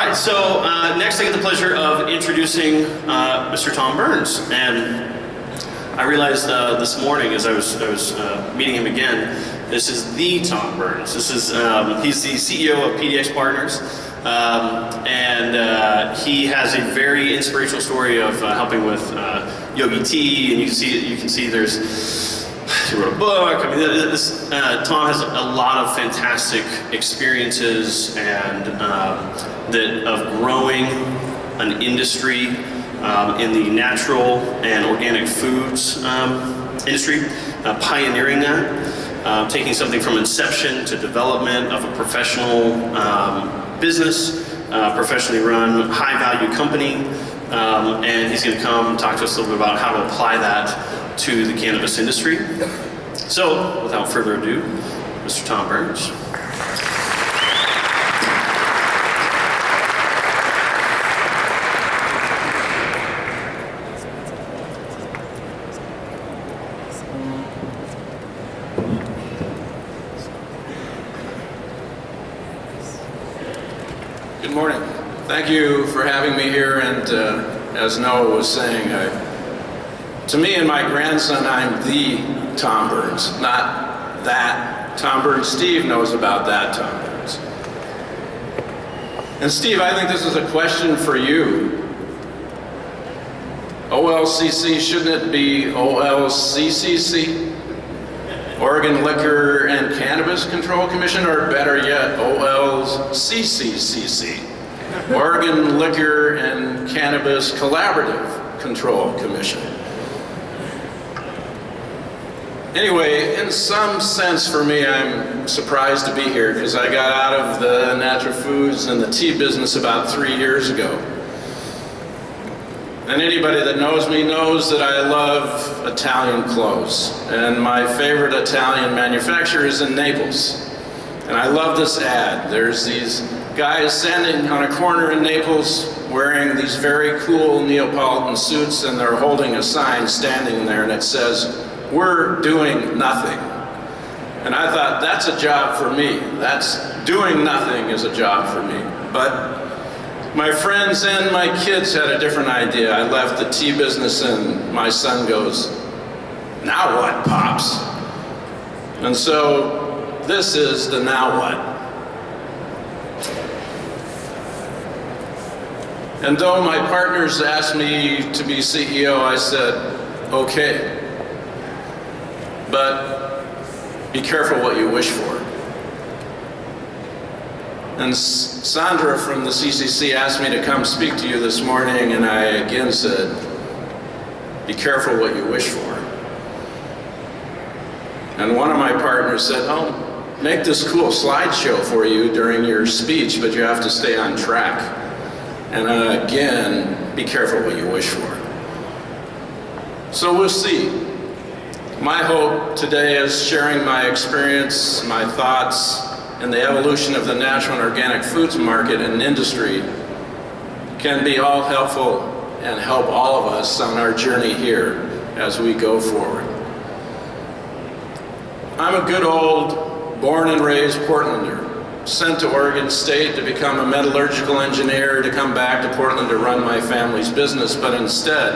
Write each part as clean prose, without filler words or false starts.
right, so next I get the pleasure of introducing Mr. Tom Burns. And I realized this morning as I was meeting him again, this is the Tom Burns. This is, he's the CEO of PDX Partners. And he has a very inspirational story of helping with Yogi Tea, and you can see he wrote a book. I mean, Tom has a lot of fantastic experiences and of growing an industry in the natural and organic foods industry, pioneering that, taking something from inception to development of a professional business, professionally run, high-value company, and he's going to come talk to us a little bit about how to apply that to the cannabis industry. So, without further ado, Mr. Tom Burns. Good morning. Thank you for having me here, and as Noah was saying, to me and my grandson, I'm the Tom Burns, not that Tom Burns Steve knows about that Tom Burns. And Steve, I think this is a question for you. OLCC, shouldn't it be OLCCC? Oregon Liquor and Cannabis Control Commission, or better yet, OLCCCC, Oregon Liquor and Cannabis Collaborative Control Commission. Anyway, in some sense for me, I'm surprised to be here because I got out of the natural foods and the tea business about 3 years ago. And anybody that knows me knows that I love Italian clothes. And my favorite Italian manufacturer is in Naples. And I love this ad. There's these guys standing on a corner in Naples wearing these very cool Neapolitan suits, and they're holding a sign standing there, and it says, "We're doing nothing." And I thought, that's a job for me. Doing nothing is a job for me. But my friends and my kids had a different idea. I left the tea business and my son goes, "Now what, Pops?" And so this is the now what. And though my partners asked me to be CEO, I said, okay. But be careful what you wish for. And Sandra from the CCC asked me to come speak to you this morning, and I again said, be careful what you wish for. And one of my partners said, "Oh, make this cool slideshow for you during your speech, but you have to stay on track." And again, be careful what you wish for. So we'll see. My hope today is sharing my experience, my thoughts, and the evolution of the natural and organic foods market and industry can be all helpful and help all of us on our journey here as we go forward. I'm a good old born and raised Portlander, sent to Oregon State to become a metallurgical engineer, to come back to Portland to run my family's business, but instead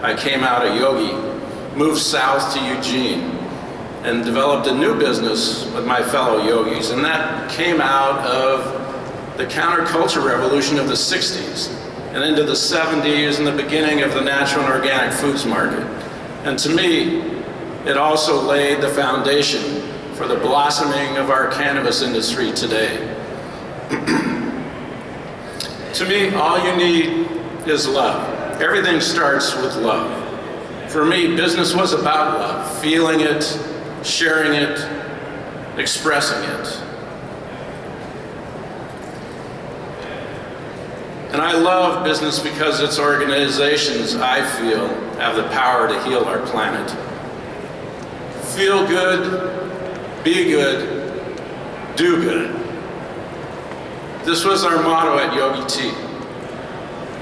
I came out of Yogi, moved south to Eugene, and developed a new business with my fellow yogis, and that came out of the counterculture revolution of the 60s and into the 70s and the beginning of the natural and organic foods market. And to me, it also laid the foundation for the blossoming of our cannabis industry today. To me, all you need is love. Everything starts with love. For me, business was about love, feeling it, sharing it, expressing it. And I love business because its organizations, I feel, have the power to heal our planet. Feel good, be good, do good. This was our motto at Yogi Tea.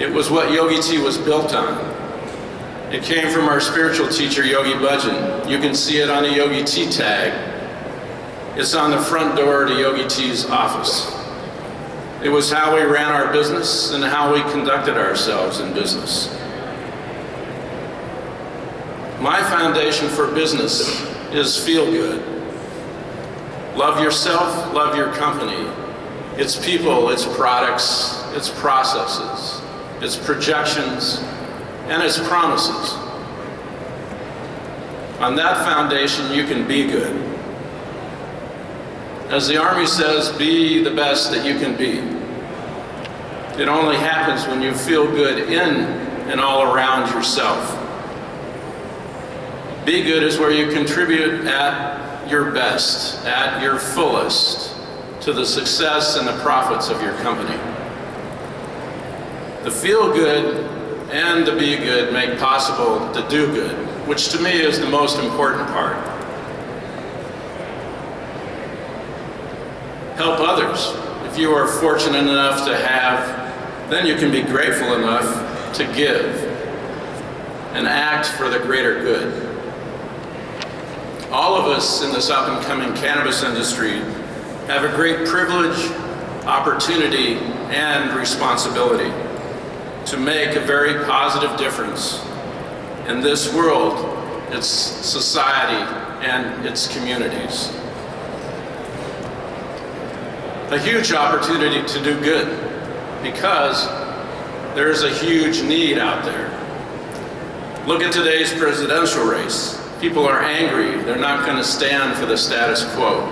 It was what Yogi Tea was built on. It came from our spiritual teacher, Yogi Bhajan. You can see it on a Yogi Tea tag. It's on the front door to Yogi Tea's office. It was how we ran our business and how we conducted ourselves in business. My foundation for business is feel good. Love yourself, love your company, its people, its products, its processes, its projections, and its promises. On that foundation, you can be good. As the Army says, be the best that you can be. It only happens when you feel good in and all around yourself. Be good is where you contribute at your best, at your fullest, to the success and the profits of your company. The feel good and the be good make possible the do good, which to me is the most important part. Help others. If you are fortunate enough to have, then you can be grateful enough to give and act for the greater good. All of us in this up-and-coming cannabis industry have a great privilege, opportunity, and responsibility to make a very positive difference in this world, its society, and its communities. A huge opportunity to do good because there's a huge need out there. Look at today's presidential race. People are angry. They're not going to stand for the status quo.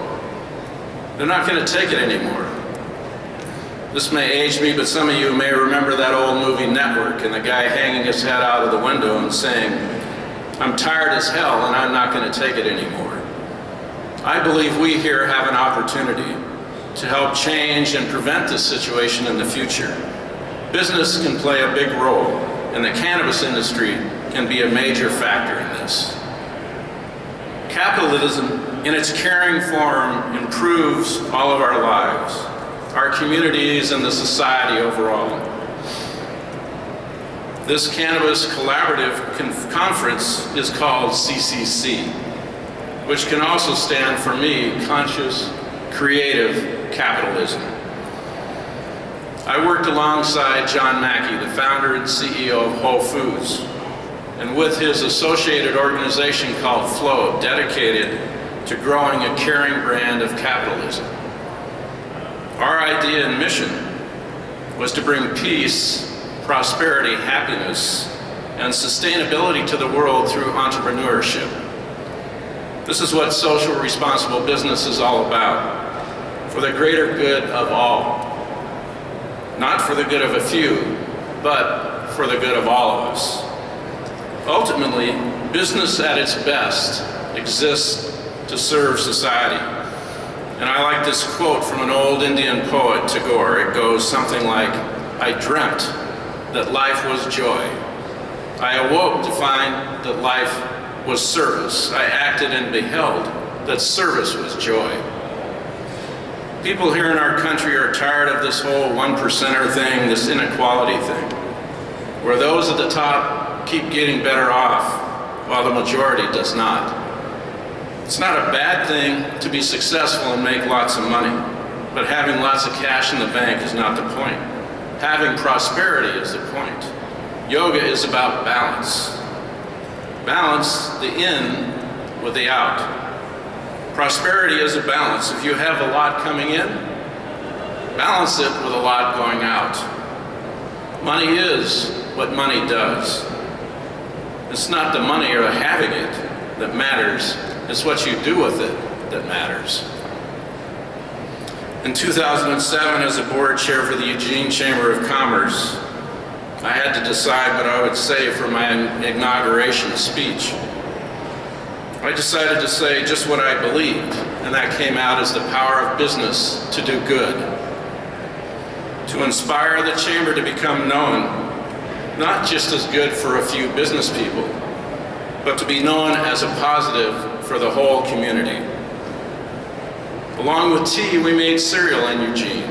They're not going to take it anymore. This may age me, but some of you may remember that old movie Network and the guy hanging his head out of the window and saying, "I'm tired as hell and I'm not going to take it anymore." I believe we here have an opportunity to help change and prevent this situation in the future. Business can play a big role, and the cannabis industry can be a major factor in this. Capitalism, in its caring form, improves all of our lives, our communities, and the society overall. This Cannabis Collaborative Conference is called CCC, which can also stand for me, Conscious Creative Capitalism. I worked alongside John Mackey, the founder and CEO of Whole Foods, and with his associated organization called Flow, dedicated to growing a caring brand of capitalism. Our idea and mission was to bring peace, prosperity, happiness, and sustainability to the world through entrepreneurship. This is what social responsible business is all about, for the greater good of all. Not for the good of a few, but for the good of all of us. Ultimately, business at its best exists to serve society. And I like this quote from an old Indian poet, Tagore. It goes something like, "I dreamt that life was joy. I awoke to find that life was service. I acted and beheld that service was joy." People here in our country are tired of this whole 1%er thing, this inequality thing, where those at the top keep getting better off while the majority does not. It's not a bad thing to be successful and make lots of money, but having lots of cash in the bank is not the point. Having prosperity is the point. Yoga is about balance. Balance the in with the out. Prosperity is a balance. If you have a lot coming in, balance it with a lot going out. Money is what money does. It's not the money or having it that matters. It's what you do with it that matters. In 2007, as a board chair for the Eugene Chamber of Commerce, I had to decide what I would say for my inauguration speech. I decided to say just what I believed, and that came out as the power of business to do good. To inspire the Chamber to become known, not just as good for a few business people, but to be known as a positive for the whole community. Along with tea, we made cereal in Eugene.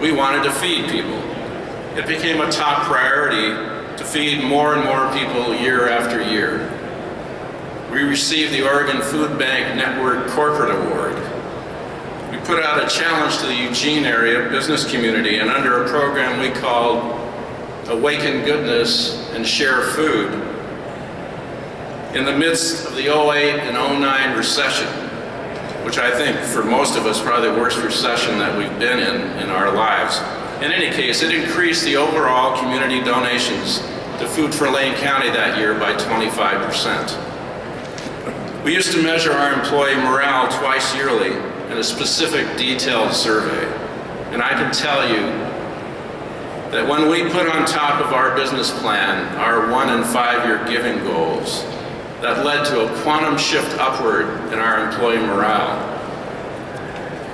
We wanted to feed people. It became a top priority to feed more and more people year after year. We received the Oregon Food Bank Network Corporate Award. We put put out a challenge to the Eugene area business community, and under a program we called Awaken Goodness and Share Food, in the midst of the '08 and '09 recession, which I think for most of us probably the worst recession that we've been in our lives. In any case, it increased the overall community donations to Food for Lane County that year by 25%. We used to measure our employee morale twice yearly in a specific detailed survey. And I can tell you that when we put on top of our business plan our 1 and 5 year giving goals, that led to a quantum shift upward in our employee morale.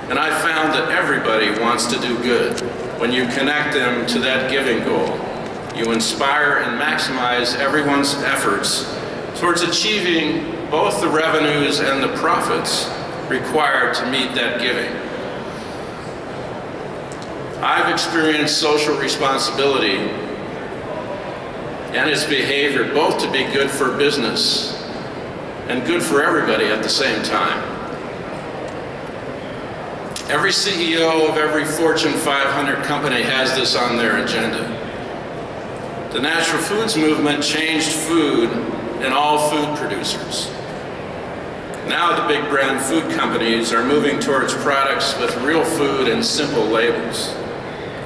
And I found that everybody wants to do good. When you connect them to that giving goal, you inspire and maximize everyone's efforts towards achieving both the revenues and the profits required to meet that giving. I've experienced social responsibility and its behavior both to be good for business and good for everybody at the same time. Every CEO of every Fortune 500 company has this on their agenda. The natural foods movement changed food and all food producers. Now the big brand food companies are moving towards products with real food and simple labels.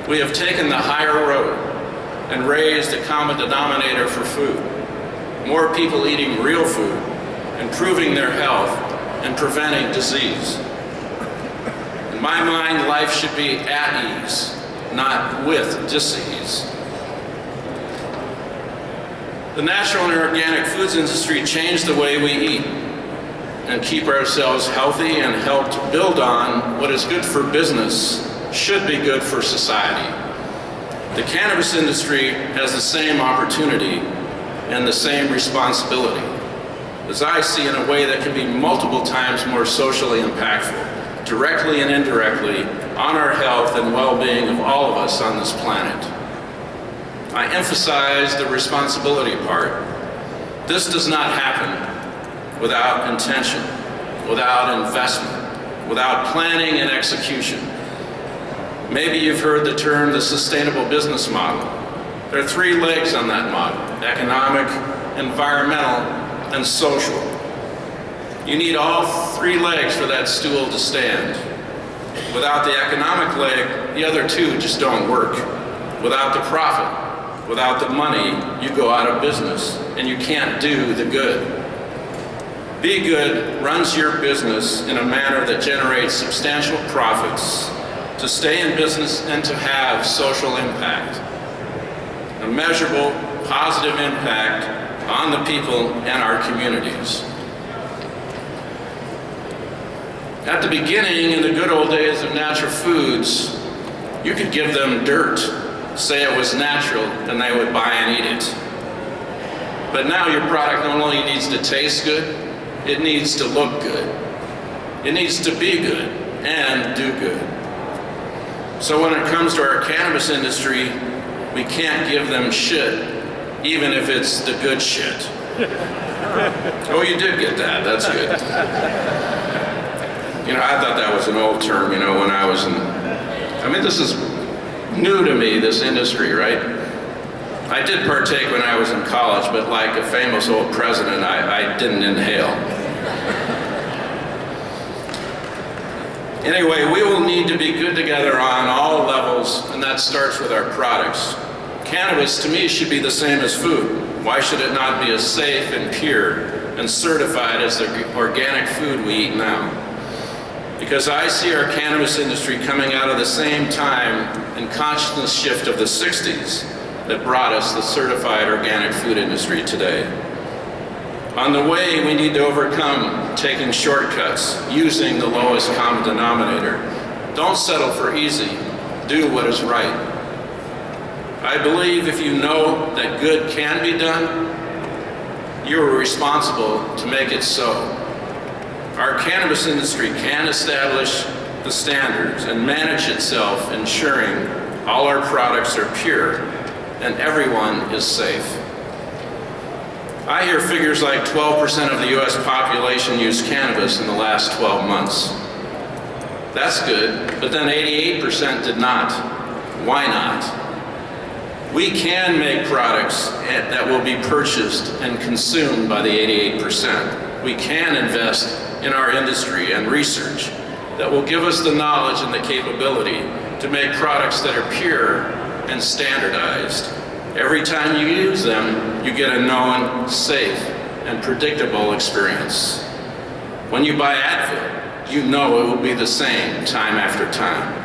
We have taken the higher road and raised the common denominator for food. More people eating real food, improving their health, and preventing disease. In my mind, life should be at ease, not with disease. The natural and organic foods industry changed the way we eat and keep ourselves healthy and helped build on what is good for business should be good for society. The cannabis industry has the same opportunity and the same responsibility, as I see, in a way that can be multiple times more socially impactful, directly and indirectly, on our health and well-being of all of us on this planet. I emphasize the responsibility part. This does not happen without intention, without investment, without planning and execution. Maybe you've heard the term the sustainable business model. There are 3 legs on that model: economic, environmental, and social. You need all 3 legs for that stool to stand. Without the economic leg, the other 2 just don't work. Without the profit, without the money, you go out of business and you can't do the good. Be Good runs your business in a manner that generates substantial profits to stay in business and to have social impact. A measurable, positive impact on the people and our communities. At the beginning, in the good old days of natural foods, you could give them dirt, say it was natural, and they would buy and eat it. But now your product not only needs to taste good, it needs to look good. It needs to be good and do good. So when it comes to our cannabis industry, we can't give them shit, even if it's the good shit. Oh, you did get that. That's good. You know, I thought that was an old term, you know, when I was in... I mean, this is new to me, this industry, right? I did partake when I was in college, but like a famous old president, I didn't inhale. Anyway, we will need to be good together on all levels, and that starts with our products. Cannabis, to me, should be the same as food. Why should it not be as safe and pure and certified as the organic food we eat now? Because I see our cannabis industry coming out of the same time and consciousness shift of the 60s that brought us the certified organic food industry today. On the way, we need to overcome taking shortcuts, using the lowest common denominator. Don't settle for easy. Do what is right. I believe if you know that good can be done, you are responsible to make it so. Our cannabis industry can establish the standards and manage itself, ensuring all our products are pure and everyone is safe. I hear figures like 12% of the US population used cannabis in the last 12 months. That's good, but then 88% did not. Why not? We can make products that will be purchased and consumed by the 88%. We can invest in our industry and research that will give us the knowledge and the capability to make products that are pure and standardized. Every time you use them, you get a known, safe, and predictable experience. When you buy Advil, you know it will be the same time after time.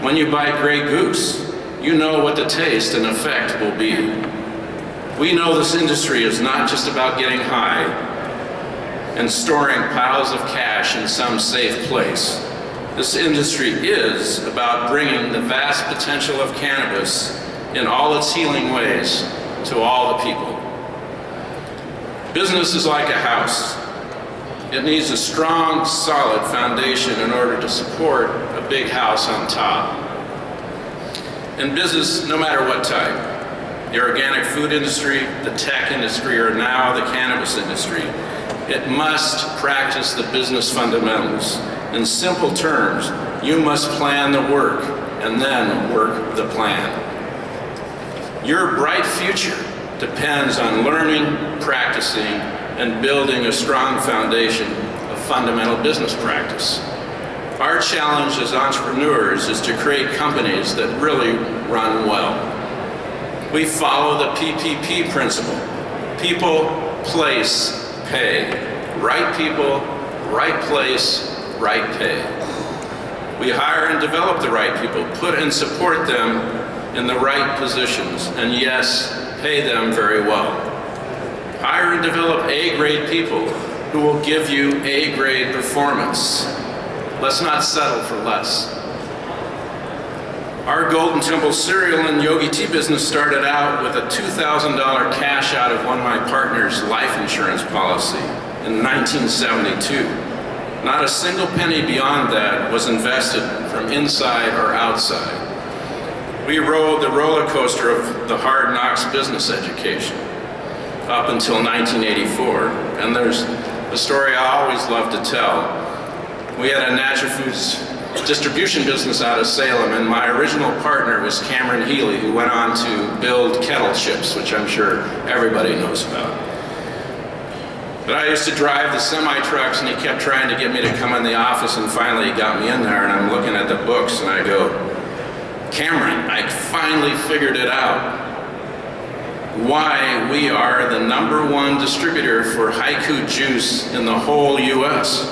When you buy Grey Goose, you know what the taste and effect will be. We know this industry is not just about getting high and storing piles of cash in some safe place. This industry is about bringing the vast potential of cannabis in all its healing ways to all the people. Business is like a house. It needs a strong, solid foundation in order to support a big house on top. In business, no matter what type, the organic food industry, the tech industry, or now the cannabis industry, it must practice the business fundamentals. In simple terms, you must plan the work and then work the plan. Your bright future depends on learning, practicing, and building a strong foundation of fundamental business practice. Our challenge as entrepreneurs is to create companies that really run well. We follow the PPP principle. People, place, pay. Right people, right place, right pay. We hire and develop the right people, put and support them in the right positions, and yes, pay them very well. Hire and develop A-grade people who will give you A-grade performance. Let's not settle for less. Our Golden Temple cereal and Yogi Tea business started out with a $2,000 cash out of one of my partner's life insurance policy in 1972. Not a single penny beyond that was invested from inside or outside. We rode the roller coaster of the hard knocks business education up until 1984, and there's a story I always love to tell. We had a natural foods distribution business out of Salem, and my original partner was Cameron Healy, who went on to build Kettle Chips, which I'm sure everybody knows about. But I used to drive the semi-trucks, and he kept trying to get me to come in the office, and finally he got me in there, and I'm looking at the books, and I go, Cameron, I finally figured it out. Why we are the #1 distributor for Haiku juice in the whole US.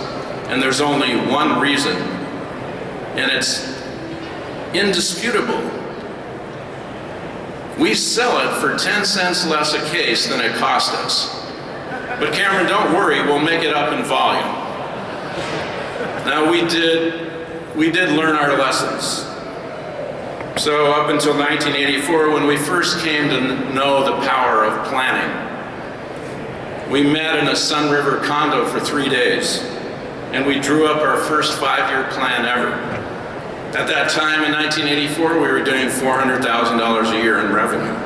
And there's only one reason, and it's indisputable. We sell it for 10 cents less a case than it cost us. But Cameron, don't worry, we'll make it up in volume. Now we did learn our lessons. So up until 1984, when we first came to know the power of planning, we met in a Sun River condo for 3 days, and we drew up our first 5-year plan ever. At that time in 1984, we were doing $400,000 a year in revenue.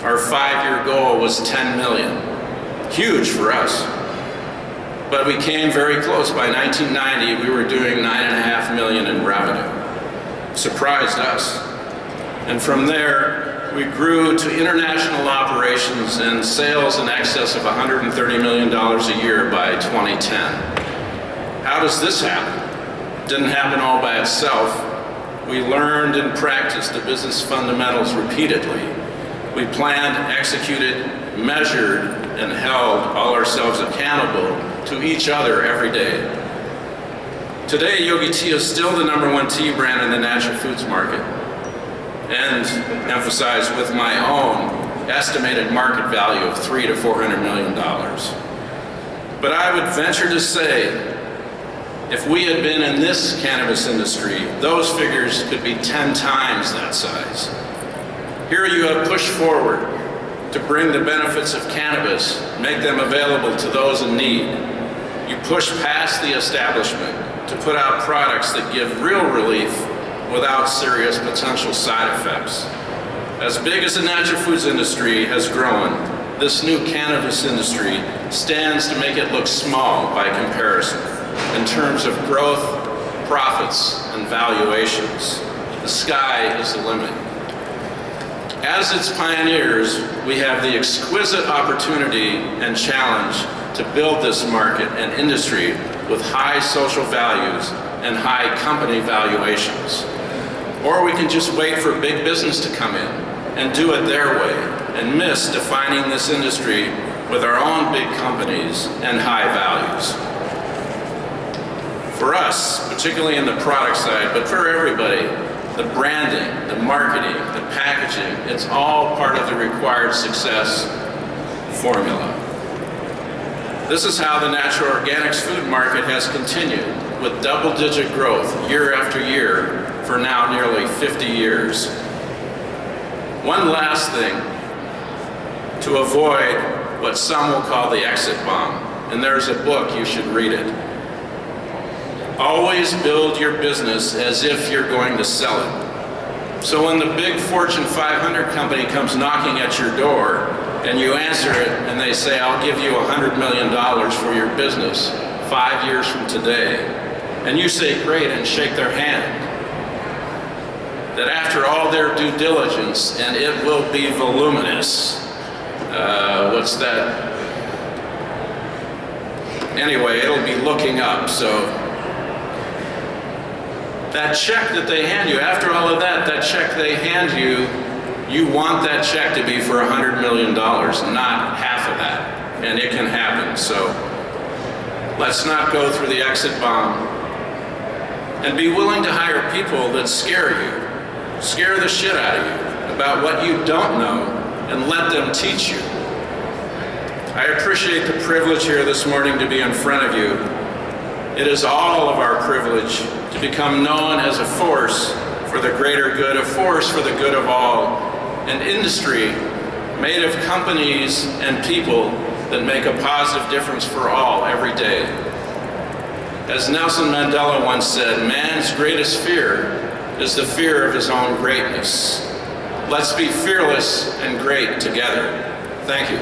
Our 5-year goal was 10 million. Huge for us. But we came very close. By 1990, we were doing 9.5 million in revenue. Surprised us. And from there, we grew to international operations and sales in excess of $130 million a year by 2010. How does this happen? It didn't happen all by itself. We learned and practiced the business fundamentals repeatedly. We planned, executed, measured, and held all ourselves accountable to each other every day. Today, Yogi Tea is still the #1 tea brand in the natural foods market, and emphasize with my own estimated market value of $300 to $400 million. But I would venture to say, if we had been in this cannabis industry, those figures could be 10 times that size. Here you have pushed forward to bring the benefits of cannabis, make them available to those in need. You push past the establishment to put out products that give real relief without serious potential side effects. As big as the natural foods industry has grown, this new cannabis industry stands to make it look small by comparison in terms of growth, profits and valuations. The sky is the limit. As its pioneers, we have the exquisite opportunity and challenge to build this market and industry with high social values and high company valuations. Or we can just wait for big business to come in and do it their way and miss defining this industry with our own big companies and high values. For us, particularly in the product side, but for everybody, the branding, the marketing, the packaging, it's all part of the required success formula. This is how the natural organics food market has continued with double-digit growth year after year for now nearly 50 years. One last thing to avoid what some will call the exit bomb, and there's a book, you should read it. Always build your business as if you're going to sell it. So when the big Fortune 500 company comes knocking at your door and you answer it and they say, I'll give you $100 million for your business 5 years from today, and you say great and shake their hand, that after all their due diligence, and it will be voluminous, what's that? Anyway, it'll be looking up, so that check that they hand you, after all of that, that check they hand you, you want that check to be for $100 million, not half of that, and it can happen. So let's not go through the exit bomb, and be willing to hire people that scare you. Scare the shit out of you about what you don't know and let them teach you. I appreciate the privilege here this morning to be in front of you. It is all of our privilege to become known as a force for the greater good, a force for the good of all, an industry made of companies and people that make a positive difference for all every day. As Nelson Mandela once said, man's greatest fear is the fear of his own greatness. Let's be fearless and great together. Thank you.